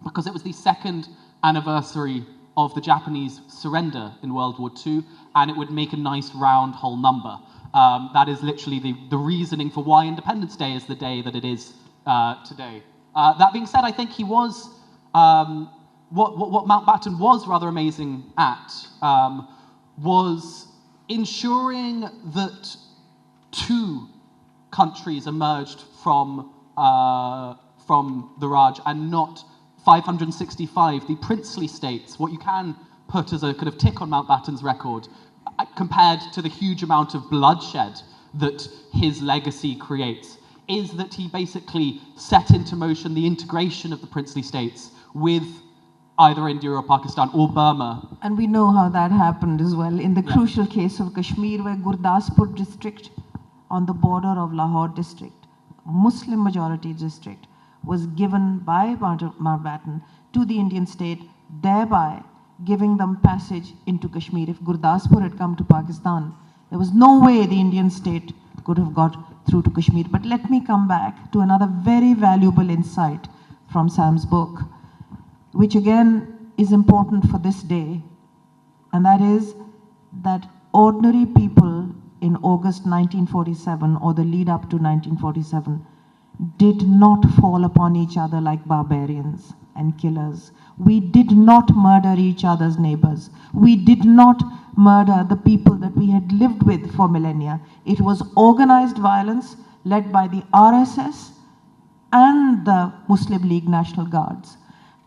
Because it was the second anniversary of the Japanese surrender in World War II, and it would make a nice round whole number. That is literally the reasoning for why Independence Day is the day that it is today. That being said, I think he was, what Mountbatten was rather amazing at was ensuring that two countries emerged from the Raj and not 565, the princely states, what you can put as a kind of tick on Mountbatten's record, compared to the huge amount of bloodshed that his legacy creates, is that he basically set into motion the integration of the princely states with either India or Pakistan or Burma. And we know how that happened as well in the crucial case of Kashmir, where Gurdaspur district on the border of Lahore district, Muslim majority district, was given by Mountbatten to the Indian state, thereby giving them passage into Kashmir. If Gurdaspur had come to Pakistan, there was no way the Indian state could have got through to Kashmir. But let me come back to another very valuable insight from Sam's book, which again is important for this day, and that is that ordinary people in August 1947 or the lead up to 1947 did not fall upon each other like barbarians and killers. We did not murder each other's neighbors. We did not murder the people that we had lived with for millennia. It was organized violence led by the RSS and the Muslim League National Guards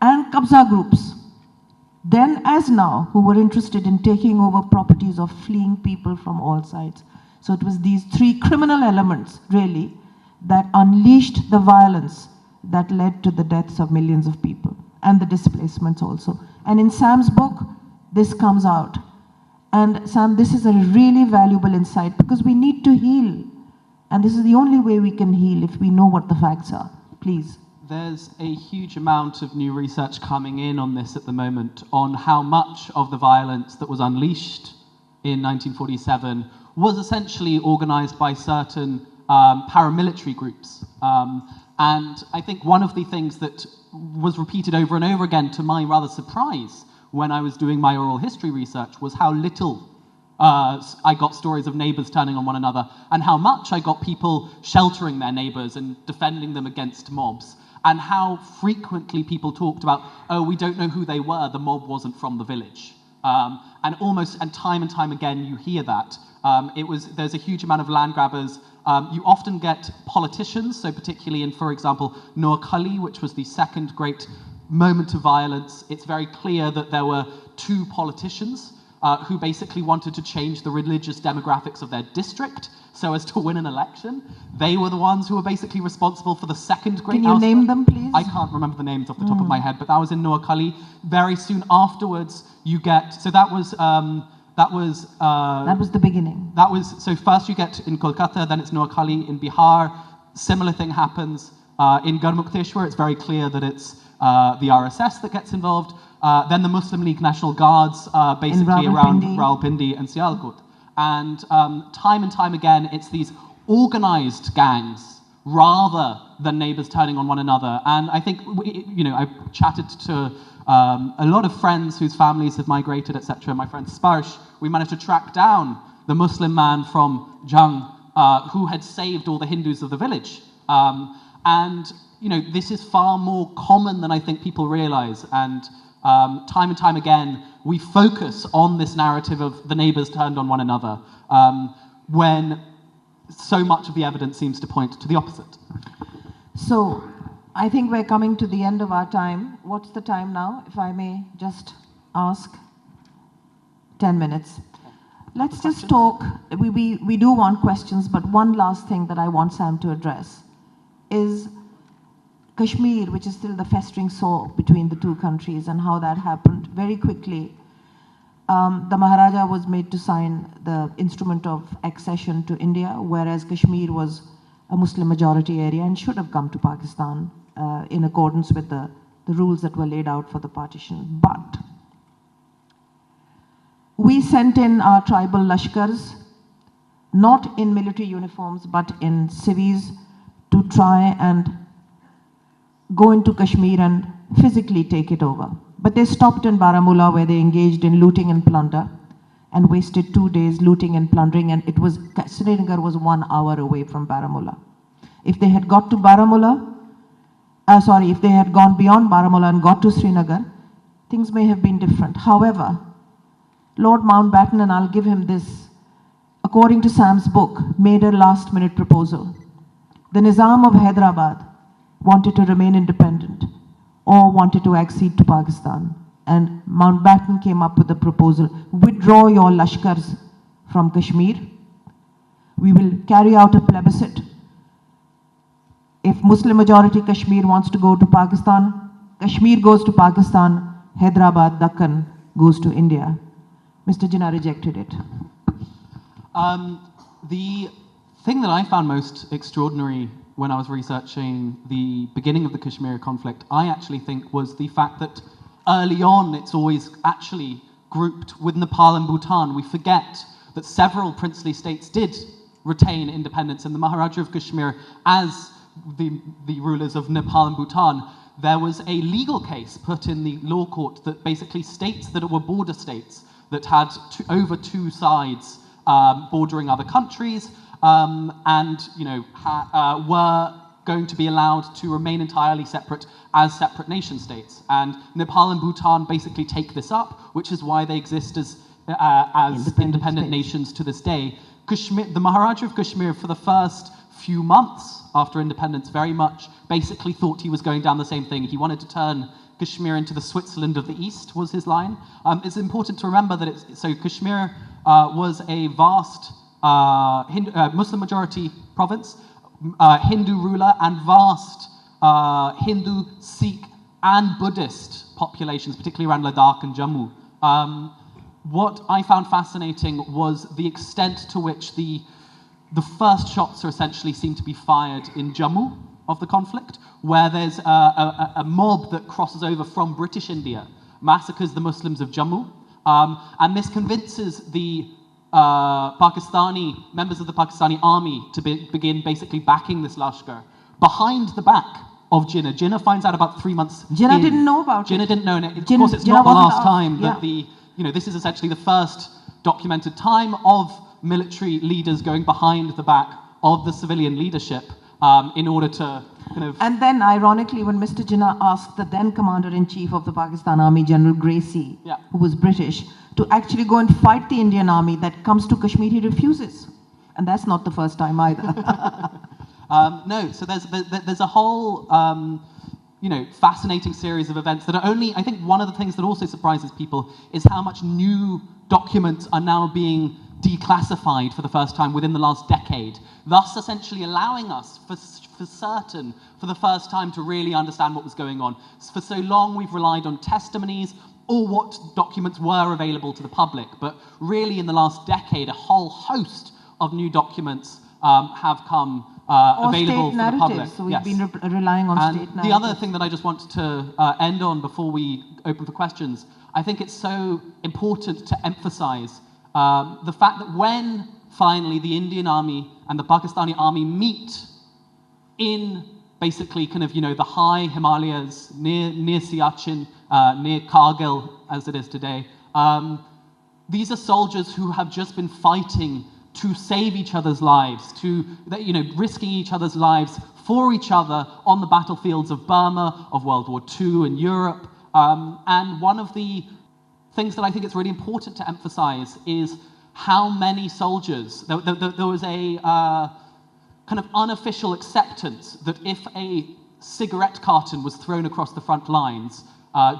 and Qabza groups, then as now, who were interested in taking over properties of fleeing people from all sides. So it was these three criminal elements, really, that unleashed the violence that led to the deaths of millions of people and the displacements also. And in Sam's book, this comes out. And Sam, this is a really valuable insight because we need to heal. And this is the only way we can heal if we know what the facts are. Please. There's a huge amount of new research coming in on this at the moment, on how much of the violence that was unleashed in 1947 was essentially organized by certain paramilitary groups. And I think one of the things that was repeated over and over again to my rather surprise when I was doing my oral history research was how little I got stories of neighbors turning on one another, and how much I got people sheltering their neighbors and defending them against mobs, and how frequently people talked about, oh, we don't know who they were, the mob wasn't from the village. And time again you hear that. There's a huge amount of land grabbers. You often get politicians, so particularly in, for example, Noakhali, which was the second great moment of violence. It's very clear that there were two politicians who basically wanted to change the religious demographics of their district so as to win an election. They were the ones who were basically responsible for the second great Can you name them, please? I can't remember the names off the top of my head, but that was in Noakhali. Very soon afterwards, you get, so that was the beginning. So first you get in Kolkata, then it's Noakhali. In Bihar, similar thing happens. In Garmukteshwar, it's very clear that it's the RSS that gets involved. Then the Muslim League National Guards, basically around Rawalpindi and Sialkot. And time and time again, it's these organized gangs rather than neighbors turning on one another. And I think, I've chatted to a lot of friends whose families have migrated, etc. My friend Sparsh, we managed to track down the Muslim man from Jung who had saved all the Hindus of the village. And this is far more common than I think people realize. And time and time again, we focus on this narrative of the neighbors turned on one another, when so much of the evidence seems to point to the opposite. So I think we're coming to the end of our time. What's the time now, if I may just ask? 10 minutes. Let's just talk. We do want questions, but one last thing that I want Sam to address is Kashmir, which is still the festering sore between the two countries, and how that happened. Very quickly, the Maharaja was made to sign the instrument of accession to India, whereas Kashmir was a Muslim majority area and should have come to Pakistan in accordance with the rules that were laid out for the partition. But we sent in our tribal lashkars, not in military uniforms, but in civvies, to try and go into Kashmir and physically take it over. But they stopped in Baramulla, where they engaged in looting and plunder and wasted 2 days looting and plundering, and Srinagar was 1 hour away from Baramulla. If they had got to if they had gone beyond Baramulla and got to Srinagar, things may have been different. However, Lord Mountbatten, and I'll give him this, according to Sam's book, made a last-minute proposal. The Nizam of Hyderabad wanted to remain independent or wanted to accede to Pakistan. And Mountbatten came up with a proposal: withdraw your lashkars from Kashmir. We will carry out a plebiscite. If Muslim majority Kashmir wants to go to Pakistan, Kashmir goes to Pakistan, Hyderabad, Deccan goes to India. Mr. Jinnah rejected it. The thing that I found most extraordinary when I was researching the beginning of the Kashmir conflict, I actually think was the fact that early on it's always actually grouped with Nepal and Bhutan. We forget that several princely states did retain independence, and the Maharaja of Kashmir, as the rulers of Nepal and Bhutan, there was a legal case put in the law court that basically states that it were border states that had over 2 sides bordering other countries, and were going to be allowed to remain entirely separate as separate nation states. And Nepal and Bhutan basically take this up, which is why they exist as independent nations to this day. Kashmir, the Maharaja of Kashmir, for the first few months after independence, very much basically thought he was going down the same thing. He wanted to turn Kashmir into the Switzerland of the East, was his line. It's important to remember that Kashmir was a vast Muslim majority province, Hindu ruler, and vast Hindu, Sikh, and Buddhist populations, particularly around Ladakh and Jammu. What I found fascinating was the extent to which the first shots are essentially seen to be fired in Jammu of the conflict, where there's a mob that crosses over from British India, massacres the Muslims of Jammu, and this convinces the Pakistani members of the Pakistani army to begin basically backing this Lashkar behind the back of Jinnah. Jinnah finds out about 3 months. Jinnah didn't know about Jinnah it. didn't know, and of course it's not the last time that this is essentially the first documented time of military leaders going behind the back of the civilian leadership in order to kind of... And then, ironically, when Mr. Jinnah asked the then Commander-in-Chief of the Pakistan Army, General Gracie, who was British, to actually go and fight the Indian army that comes to Kashmir, he refuses. And that's not the first time either. No, so there's a whole fascinating series of events that are only... I think one of the things that also surprises people is how much new documents are now being declassified for the first time within the last decade, thus essentially allowing us, for certain, for the first time to really understand what was going on. For so long, we've relied on testimonies or what documents were available to the public, but really in the last decade, a whole host of new documents have come available for the public. So we've been relying on state narratives. The other thing that I just wanted to end on before we open for questions, I think it's so important to emphasize the fact that when finally the Indian army and the Pakistani army meet in basically kind of, the high Himalayas near Siachen, near Kargil as it is today, these are soldiers who have just been fighting to save each other's lives, risking each other's lives for each other on the battlefields of Burma, of World War II and Europe. And one of the things that I think it's really important to emphasize is how many soldiers, there was a kind of unofficial acceptance that if a cigarette carton was thrown across the front lines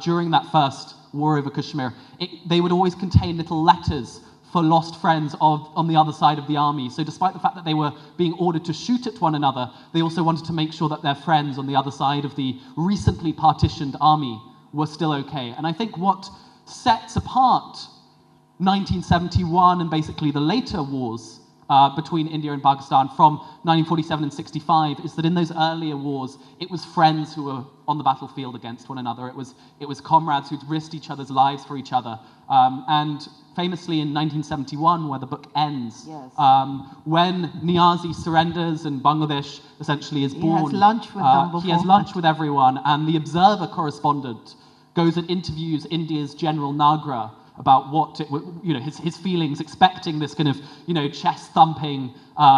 during that first war over Kashmir, they would always contain little letters for lost friends on the other side of the army. So despite the fact that they were being ordered to shoot at one another, they also wanted to make sure that their friends on the other side of the recently partitioned army were still okay. And I think what sets apart 1971 and basically the later wars between India and Pakistan from 1947 and 65 is that in those earlier wars, it was friends who were on the battlefield against one another. It was comrades who'd risked each other's lives for each other. And famously in 1971, where the book ends, yes. When Niazi surrenders and Bangladesh essentially is born. He has lunch with them before. He has lunch with everyone, and the Observer correspondent goes and interviews India's General Nagra about what his feelings, expecting this kind of chest thumping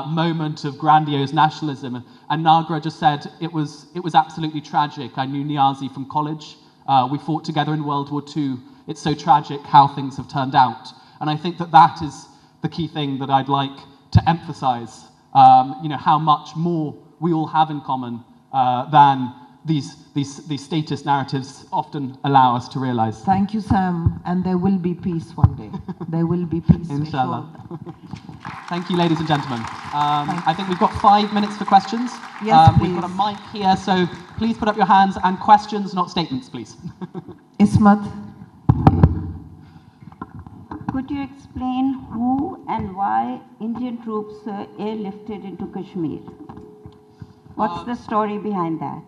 moment of grandiose nationalism. And Nagra just said it was absolutely tragic. I knew Niazi from college. We fought together in World War II. It's so tragic how things have turned out. And I think that is the key thing that I'd like to emphasize. How much more we all have in common than these status narratives often allow us to realize. Thank you, Sam. And there will be peace one day. There will be peace. Inshallah. Thank you, ladies and gentlemen. I think we've got 5 minutes for questions. Yes, please. We've got a mic here, so please put up your hands, and questions, not statements, please. Ismat. Could you explain who and why Indian troops airlifted into Kashmir? What's the story behind that?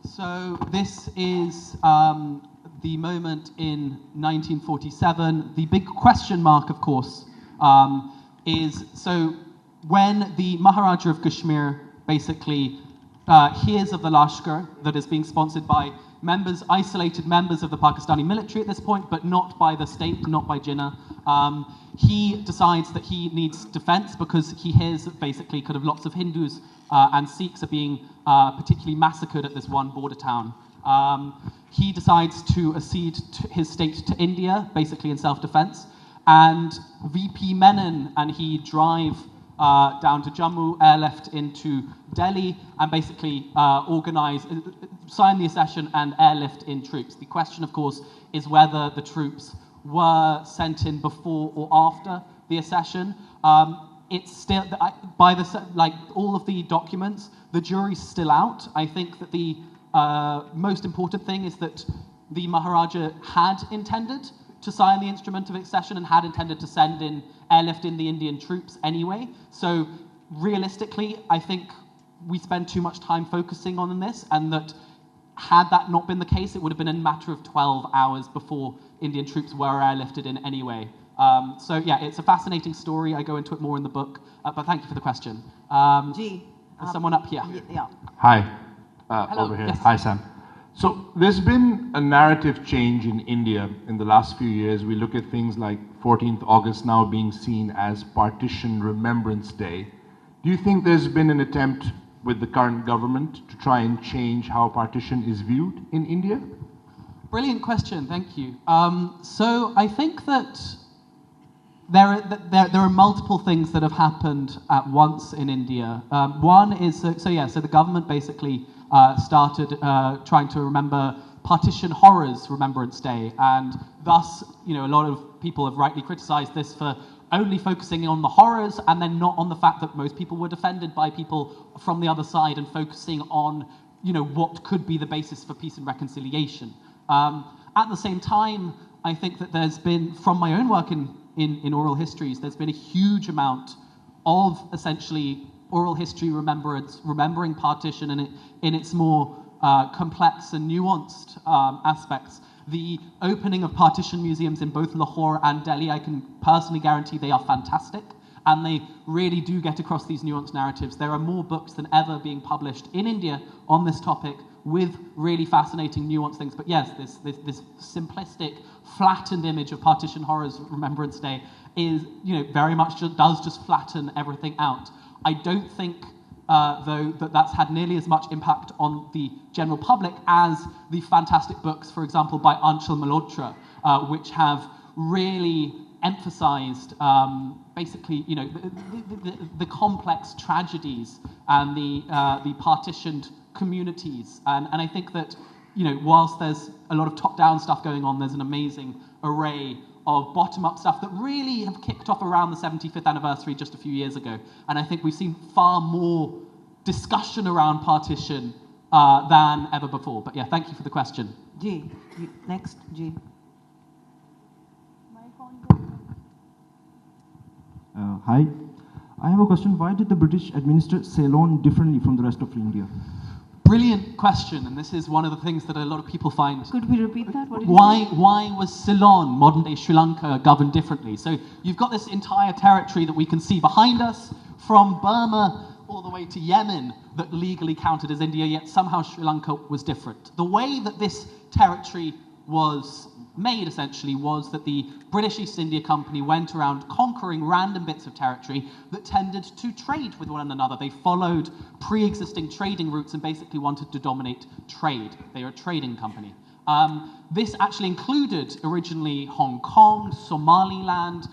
So this is the moment in 1947. The big question mark, of course, is so when the Maharaja of Kashmir basically hears of the Lashkar that is being sponsored by isolated members of the Pakistani military at this point, but not by the state, not by Jinnah. He decides that he needs defense because he hears that basically kind of lots of Hindus and Sikhs are being particularly massacred at this one border town. He decides to accede to his state to India, basically in self-defense, and VP Menon and he drive down to Jammu, airlift into Delhi, and basically sign the accession and airlift in troops. The question, of course, is whether the troops were sent in before or after the accession. It's still, all of the documents, the jury's still out. I think that the most important thing is that the Maharaja had intended to sign the instrument of accession and had intended to send in airlift in the Indian troops anyway. So realistically, I think we spend too much time focusing on this, and that had that not been the case, it would have been a matter of 12 hours before Indian troops were airlifted in anyway. So yeah, it's a fascinating story. I go into it more in the book, but thank you for the question. There's someone up here. Yeah. Hi, Hello. over here. Yes. Hi, Sam. So there's been a narrative change in India in the last few years. We look at things like 14th August now being seen as Partition Remembrance Day. Do you think there's been an attempt with the current government to try and change how partition is viewed in India? Brilliant question, thank you. So I think that there are multiple things that have happened at once in India. One is, so the government basically started trying to remember Partition Horrors Remembrance Day, and thus, a lot of people have rightly criticized this for only focusing on the horrors and then not on the fact that most people were defended by people from the other side and focusing on, what could be the basis for peace and reconciliation. At the same time, I think that there's been, from my own work in oral histories, there's been a huge amount of essentially oral history remembering partition in its more complex and nuanced aspects. The opening of partition museums in both Lahore and Delhi, I can personally guarantee they are fantastic, and they really do get across these nuanced narratives. There are more books than ever being published in India on this topic, with really fascinating, nuanced things. But yes, this simplistic, flattened image of Partition Horror's Remembrance Day is, very much does just flatten everything out. I don't think, though, that's had nearly as much impact on the general public as the fantastic books, for example, by Anshul Malhotra, which have really emphasized basically, the complex tragedies and the partitioned communities. And I think that, whilst there's a lot of top-down stuff going on, there's an amazing array of bottom-up stuff that really have kicked off around the 75th anniversary just a few years ago. And I think we've seen far more discussion around partition than ever before. But yeah, thank you for the question. G. Next, G. Hi. I have a question. Why did the British administer Ceylon differently from the rest of India? Brilliant question, and this is one of the things that a lot of people find. Could we repeat that? What did you say? Why was Ceylon, modern-day Sri Lanka, governed differently? So you've got this entire territory that we can see behind us, from Burma all the way to Yemen, that legally counted as India, yet somehow Sri Lanka was different. The way that this territory was made, essentially, was that the British East India Company went around conquering random bits of territory that tended to trade with one another. They followed pre-existing trading routes and basically wanted to dominate trade. They were a trading company. This actually included originally Hong Kong, Somaliland,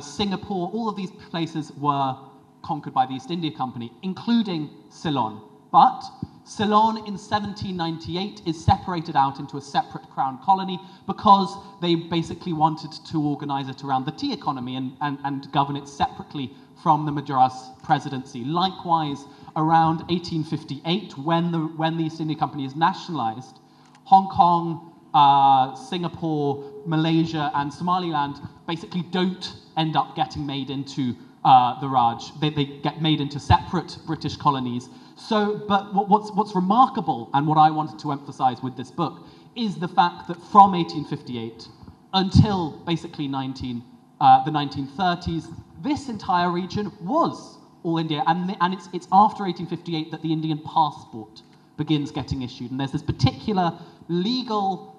Singapore. All of these places were conquered by the East India Company, including Ceylon. But Ceylon in 1798 is separated out into a separate crown colony because they basically wanted to organize it around the tea economy and govern it separately from the Madras presidency. Likewise, around 1858, when the East India Company is nationalized, Hong Kong, Singapore, Malaysia, and Somaliland basically don't end up getting made into the Raj. They get made into separate British colonies. So, but what's remarkable, and what I wanted to emphasize with this book, is the fact that from 1858 until basically the 1930s, this entire region was all India, and it's after 1858 that the Indian passport begins getting issued, and there's this particular legal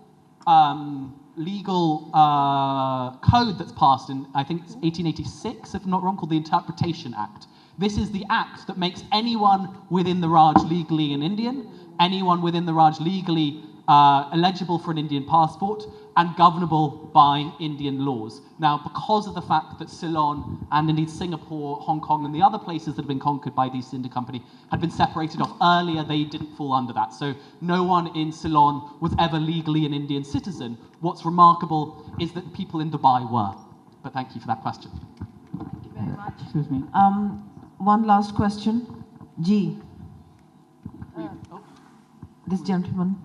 code that's passed in, I think it's 1886, if I'm not wrong, called the Interpretation Act. This is the act that makes anyone within the Raj legally an Indian, anyone within the Raj legally eligible for an Indian passport, and governable by Indian laws. Now, because of the fact that Ceylon and indeed Singapore, Hong Kong, and the other places that have been conquered by the East India Company had been separated off earlier, they didn't fall under that. So no one in Ceylon was ever legally an Indian citizen. What's remarkable is that people in Dubai were. But thank you for that question. Thank you very much. Excuse me. One last question. G. This gentleman.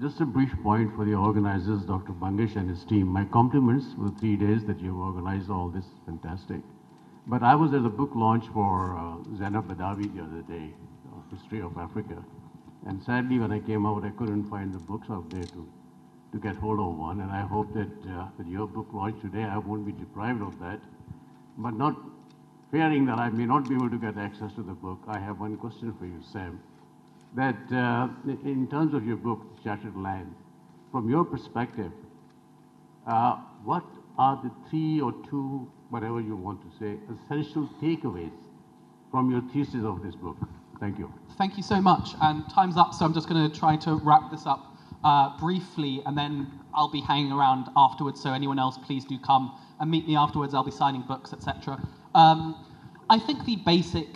Just a brief point for the organizers, Dr. Bangish and his team. My compliments for the 3 days that you've organized all this. Fantastic. But I was at the book launch for Zainab Badawi the other day, History of Africa. And sadly, when I came out, I couldn't find the books out there to get hold of one. And I hope that with your book launch today, I won't be deprived of that. But not fearing that I may not be able to get access to the book, I have one question for you, Sam. That in terms of your book, Shattered Land, from your perspective, what are the 3 or 2, whatever you want to say, essential takeaways from your thesis of this book? Thank you. Thank you so much. And time's up, so I'm just going to try to wrap this up briefly, and then I'll be hanging around afterwards, so anyone else, please do come and meet me afterwards. I'll be signing books, etc. I think the basic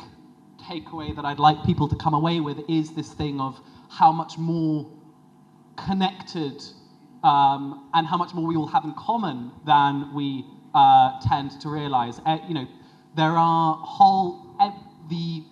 takeaway that I'd like people to come away with is this thing of how much more connected and how much more we all have in common than we tend to realize. There are the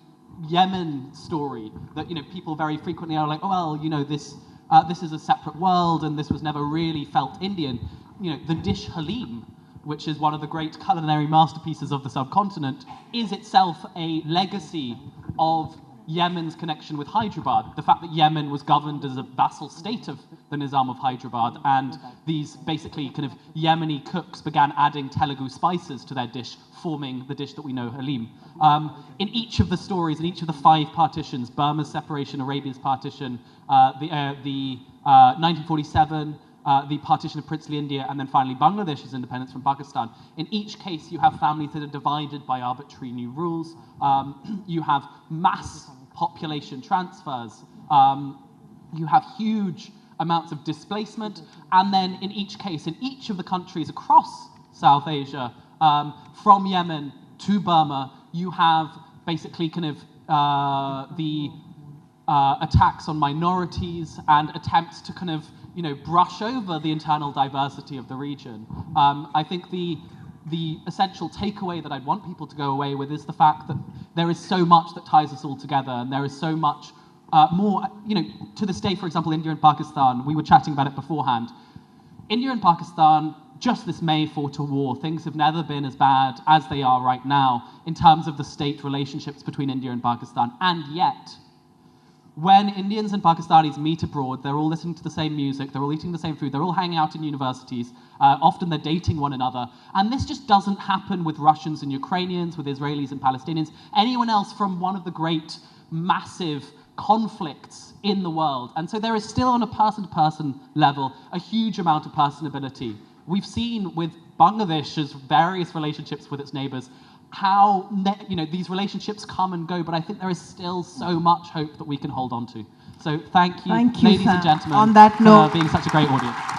Yemen story that people very frequently are like, oh well, this is a separate world and this was never really felt Indian. The dish halim, which is one of the great culinary masterpieces of the subcontinent, is itself a legacy of Yemen's connection with Hyderabad, the fact that Yemen was governed as a vassal state of the Nizam of Hyderabad, and these basically kind of Yemeni cooks began adding Telugu spices to their dish, forming the dish that we know, halim. In each of the stories, in each of the 5 partitions, Burma's separation, Arabia's partition, the 1947, the partition of princely India, and then finally Bangladesh's independence from Pakistan. In each case, you have families that are divided by arbitrary new rules. You have mass population transfers. You have huge amounts of displacement. And then in each case, in each of the countries across South Asia, from Yemen to Burma, you have basically kind of the attacks on minorities and attempts to kind of, brush over the internal diversity of the region. I think the essential takeaway that I'd want people to go away with is the fact that there is so much that ties us all together, and there is so much more, to this day, for example, India and Pakistan, we were chatting about it beforehand. India and Pakistan, just this May fought a war. Things have never been as bad as they are right now in terms of the state relationships between India and Pakistan. And yet, when Indians and Pakistanis meet abroad, they're all listening to the same music, they're all eating the same food, they're all hanging out in universities, often they're dating one another. And this just doesn't happen with Russians and Ukrainians, with Israelis and Palestinians, anyone else from one of the great, massive conflicts in the world. And so there is still, on a person-to-person level, a huge amount of personability. We've seen with Bangladesh's various relationships with its neighbors, how these relationships come and go, but I think there is still so much hope that we can hold on to. So thank you, ladies Sam. and gentlemen, On that note, for being such a great audience.